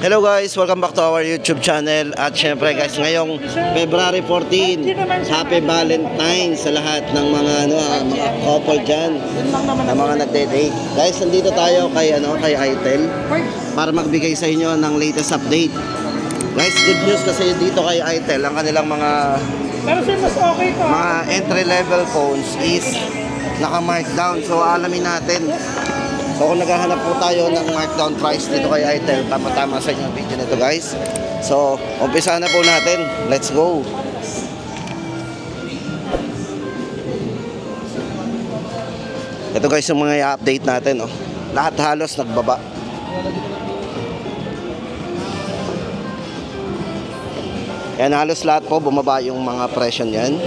Hello guys, welcome back to our YouTube channel. At syempre guys, ngayong February 14, Happy Valentine sa lahat ng mga mga couple dyan, na mga nagde-date. Guys, nandito tayo kay Itel para magbigay sa inyo ng latest update. Guys, good news kasi dito kay Itel, ang kanilang mga entry level phones is naka-markdown. So alamin natin. So kung naghahanap po tayo ng markdown price dito kay Itel, tama-tama sa inyo ang video nito guys. So umpisa na po natin. Let's go. Ito guys yung mga i-update natin. Oh. Lahat halos nagbaba. Yan, halos lahat po bumaba yung mga presyo niyan.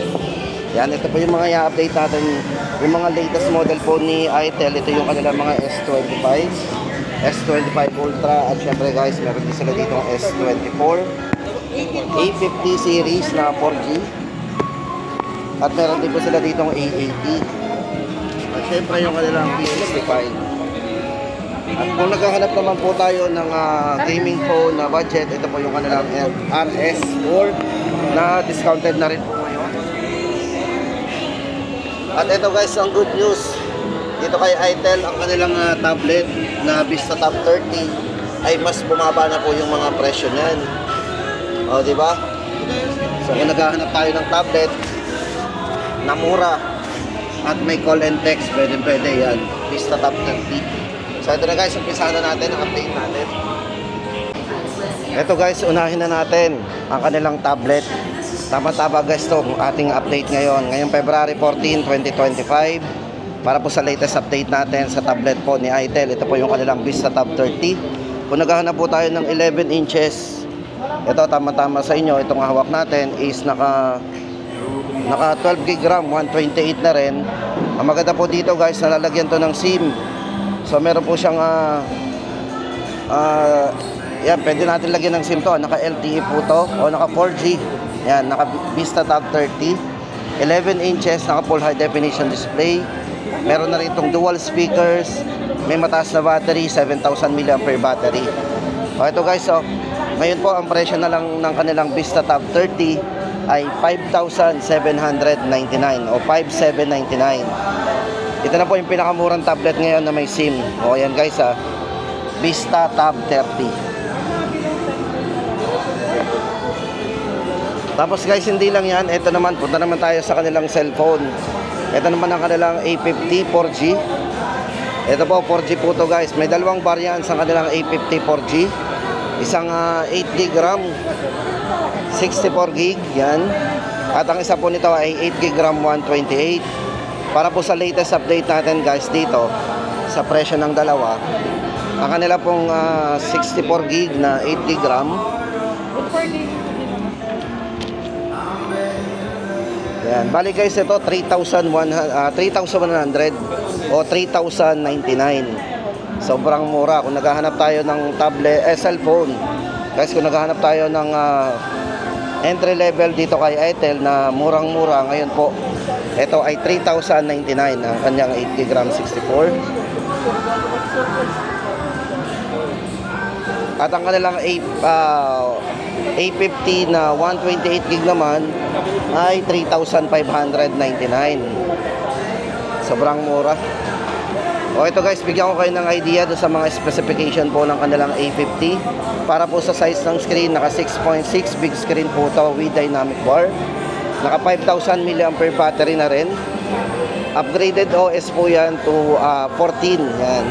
Yan, ito po yung mga i-update natin. Yung mga latest model po ni Itel. Ito yung kanilang mga S25, S25 Ultra. At syempre guys, meron din sila dito ang S24, A50 series na 4G. At meron din po sila dito ang A80. At syempre yung kanilang P65. At kung naghahanap naman po tayo ng gaming phone na budget, ito po yung kanilang RS4 na discounted na rin po ngayon. At ito guys, ang good news dito kay Itel, ang kanilang tablet na Vista Tab 30 ay mas bumaba na po yung mga presyo niyan. O, di ba? So kung naghahanap tayo ng tablet na mura at may call and text, pwede yan. Vista Tab 30. So ito na guys, umpisa na natin ang update natin. Ito guys, unahin na natin ang kanilang tablet. Tama-tama guys to ating update ngayon. Ngayong February 14, 2025. Para po sa latest update natin sa tablet po ni Itel. Ito po yung kanilang Vista Tab 30. Kung naghahanap po tayo ng 11 inches, ito tama-tama sa inyo. Itong hawak natin is naka 12 gig RAM, 128 na rin. Ang maganda po dito guys, nalalagyan to ng SIM. So meron po siyang yan, pwede natin lagyan ng SIM to. Naka LTE po to o naka 4G. Yan, naka Vista Tab 30, 11 inches, naka full high definition display. Meron na rin itong dual speakers. May mataas na battery, 7,000 mAh battery. O ito guys, so ngayon po ang presyo na lang ng kanilang Vista Tab 30 ay 5,799 o 5,799. Ito na po yung pinakamurang tablet ngayon na may SIM. O yan guys, Vista Tab 30. Tapos guys, hindi lang yan. Ito naman, punta naman tayo sa kanilang cellphone. Ito naman ang kanilang A50 4G. Ito po, 4G po to guys. May dalawang variants ang kanilang A50 4G. Isang 8GB RAM, 64GB, yan. At ang isa po nito ay 8GB RAM, 128. Para po sa latest update natin guys dito, sa presyo ng dalawa, ang kanila pong 64GB na 8GB RAM. Yan, bali guys, ito 3,100 o 3,099. Sobrang mura kung naghahanap tayo ng tablet, cellphone. Guys, kung naghahanap tayo ng entry level dito kay Itel na murang-mura ngayon po, ito ay 3,099 ang kanyang 8GB RAM 64. At ang kanilang A50 na 128GB naman ay 3,599. Sobrang mura. O ito guys, bigyan ko kayo ng idea do sa mga specification po ng kanilang A50. Para po sa size ng screen, naka 6.6 big screen po ito with dynamic bar. Naka 5,000 mAh battery na rin. Upgraded OS po yan to 14. Yan.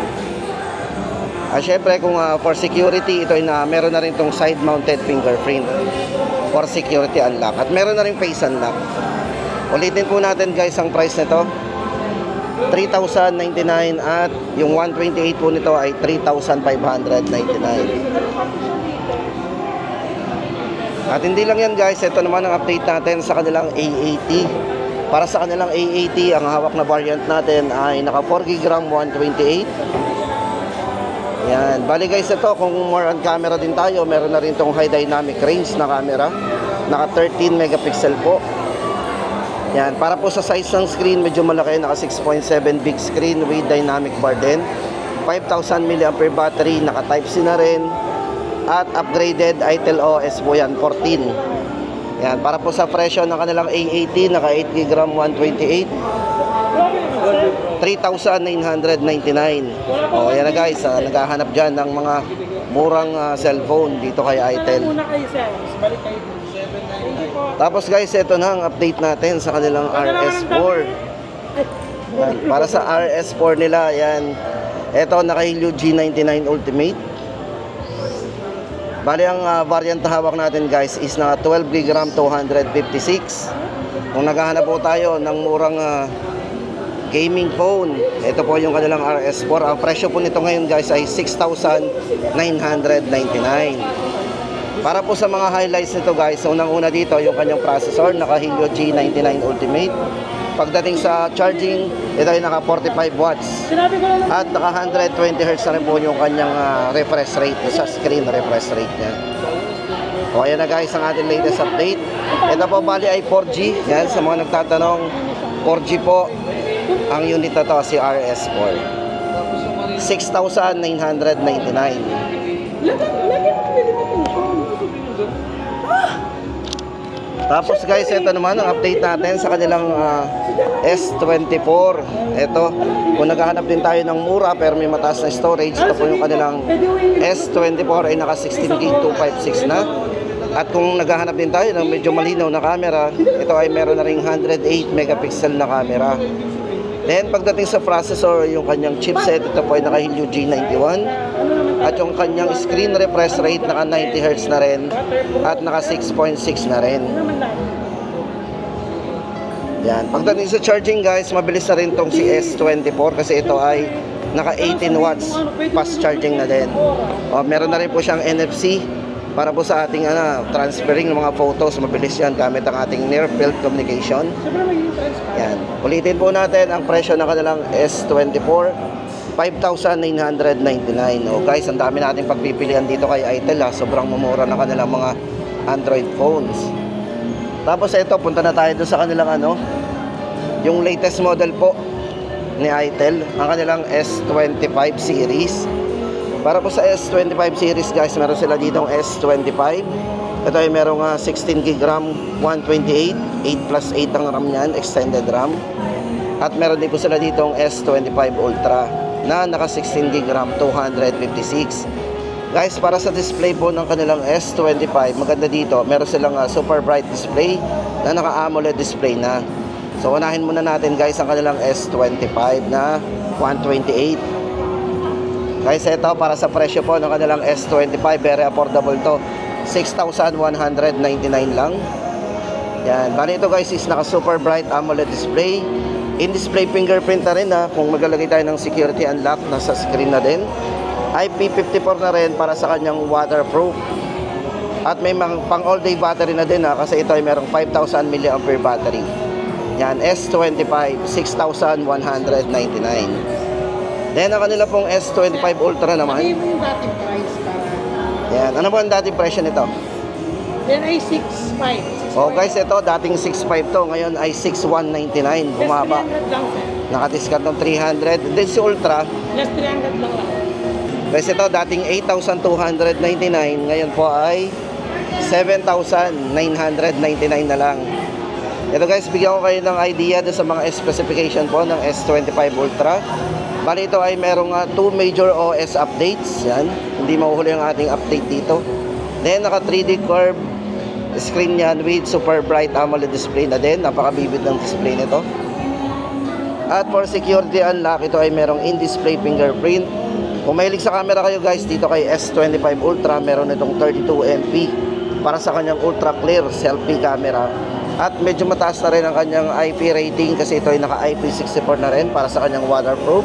Syempre kung for security, ito ay meron na rin itong side mounted fingerprint for security unlock. At meron na rin face unlock. Ulitin po natin guys ang price nito, 3,099 at yung 128 po nito ay 3,599. At hindi lang yan guys, ito naman ang update natin sa kanilang A80. Para sa kanilang A80, ang hawak na variant natin ay naka 4GB RAM, 128. Yan, bali guys, ito kung more on camera din tayo, meron na rin itong high dynamic range na camera. Naka 13 megapixel po. Yan, para po sa size ng screen, medyo malaki, naka 6.7 big screen with dynamic bar din. 5,000 mAh battery, naka Type-C na rin. at upgraded ITEL OS po yan, 14. Yan, para po sa presyo ng kanilang A80, naka 8GB RAM 128, 3,999. O yan na guys, naghahanap dyan ng mga murang cellphone dito kay ITEL. Tapos guys, ito na ang update natin sa kanilang RS4. Yan, para sa RS4 nila, yan, ito naka Helio G99 Ultimate. Bali ang variant na hawak natin guys is na 12GB RAM 256. Kung naghahanap po tayo ng murang gaming phone, ito po yung kanilang RS4. Ang presyo po nito ngayon guys ay 6,999. Para po sa mga highlights nito guys, unang-una dito yung kanyang processor, naka Helio G99 Ultimate. Pagdating sa charging, ito ay naka 45 watts at naka 120Hz na rin po yung kanyang refresh rate sa screen refresh rate niya. O ayan na guys ang ating latest update. Ito po bali ay 4G. Yan, sa mga nagtatanong, 4G po ang unit na to, si RS4. 6,999. Tapos guys, ito naman ang update natin sa kanilang S24. Ito, kung naghahanap din tayo ng mura pero may mataas na storage, ito po yung kanilang S24 ay naka 16GB 256 na. At kung naghahanap din tayo ng medyo malinaw na camera, ito ay meron na ring 108 megapixel na camera. Then pagdating sa processor, yung kanyang chipset, ito po ay naka Helio G91. At yung kanyang screen refresh rate naka 90Hz na rin at naka 6.6 na rin. Yan. Pagdating sa charging guys, mabilis na rin tong si S24 kasi ito ay naka 18 watts fast charging na din. O, meron na rin po siyang NFC para po sa ating transferring ng mga photos. Mabilis yan gamit ang ating near field communication. Yan. Ulitin po natin ang presyo ng kanilang S24. 5,999. O guys, ang dami nating pagpipilian dito kay ITEL sobrang mumura na kanilang mga Android phones. Tapos ito, punta na tayo doon sa kanilang yung latest model po ni ITEL, ang kanilang S25 series. Para po sa S25 series guys, meron sila ditong S25. Ito ay merong 16GB RAM 128, 8+8 ang RAM niyan, extended RAM. At meron din po sila ditong S25 Ultra na naka 16GB RAM 256. Guys, para sa display po ng kanilang S25, maganda dito, meron silang super bright display na naka AMOLED display na. So unahin muna natin guys ang kanilang S25 na 128. Guys, ito para sa presyo po ng kanilang S25, very affordable to, 6,199 lang. Yan, bali ito guys is naka super bright AMOLED display. In-display fingerprint na rin kung maglalagay tayo ng security unlock, nasa screen na din. IP54 na rin para sa kanyang waterproof. At may pang all day battery na din kasi ito ay merong 5,000 mAh battery. Yan, S25, 6,199. Then ang kanila pong S25 Ultra naman. Ano yung dating price para? Yan, ano po ang dating presyo nito? Yan ay 6,500. Oh guys, ito dating 6,500 to, ngayon ay 6,199, bumaba. Naka-discount ng 300. Then si Ultra, plus 300 lang lang. guys, ito dating 8,299, ngayon po ay 7,999 na lang. Ito guys, bigyan ko kayo ng idea doon sa mga specification po ng S25 Ultra. Bali ito ay merong 2 major OS updates. Yan, hindi mahuhuli ang ating update dito. Then naka 3D curve screen yan with super bright AMOLED display na din. Napaka-vivid ng display nito. At for security unlock, ito ay merong in-display fingerprint. Kung mahilig sa camera kayo guys, dito kay S25 Ultra, meron itong 32MP para sa kanyang ultra clear selfie camera. At medyo mataas na rin ang kanyang IP rating kasi ito ay naka IP64 na rin para sa kanyang waterproof.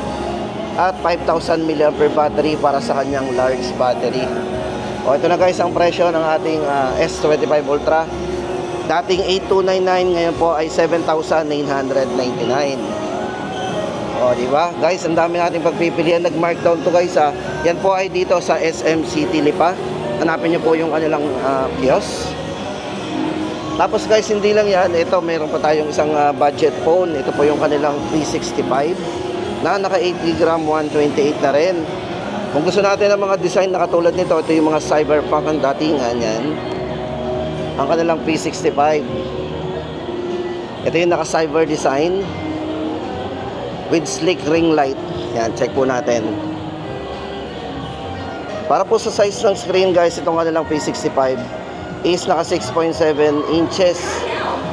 At 5,000 mAh battery para sa kanyang large battery. O ito na guys ang presyo ng ating S25 Ultra. Dating 8,299, ngayon po ay 7,999. O di ba? Guys, ang dami nating pagpipilian. Nag-markdown to guys Yan po ay dito sa SM City Lipa. Hanapin niyo po yung kanilang kiosk. Tapos guys, hindi lang yan. Ito, mayroon pa tayong isang budget phone. Ito po yung kanilang 365 na naka 8GB RAM 128 na rin. Kung gusto natin ng mga design na katulad nito, ito yung mga cyberpunk ang datingan yan. Ang kanilang P65. Ito yung naka-cyber design with sleek ring light. Yan, check po natin. Para po sa size ng screen guys, itong kanilang P65 is naka 6.7 inches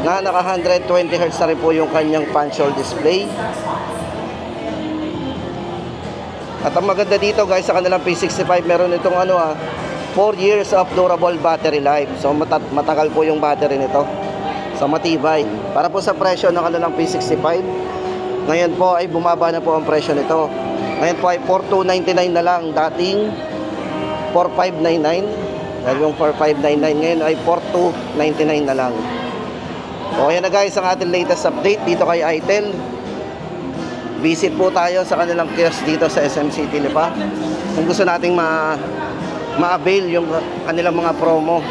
na naka 120 Hz na rin po yung kanyang punch hole display. At ang maganda dito guys sa kanilang P65, meron itong 4 years of durable battery life. So matagal po yung battery nito. So matibay. Para po sa presyo ng kanilang P65, ngayon po ay bumaba na po ang presyo nito. Ngayon po ay 4,299 na lang. Dating 4,599. Dahil yung 4,599 ngayon ay 4,299 na lang. O ayan na guys ang ating latest update dito kay ITEL. Visit po tayo sa kanilang kiosk dito sa SM City Lipa. Kung gusto nating ma-avail yung kanilang mga promo.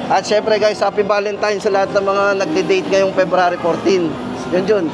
At syempre guys, happy Valentine sa lahat ng mga nagde-date ngayong February 14. Yun.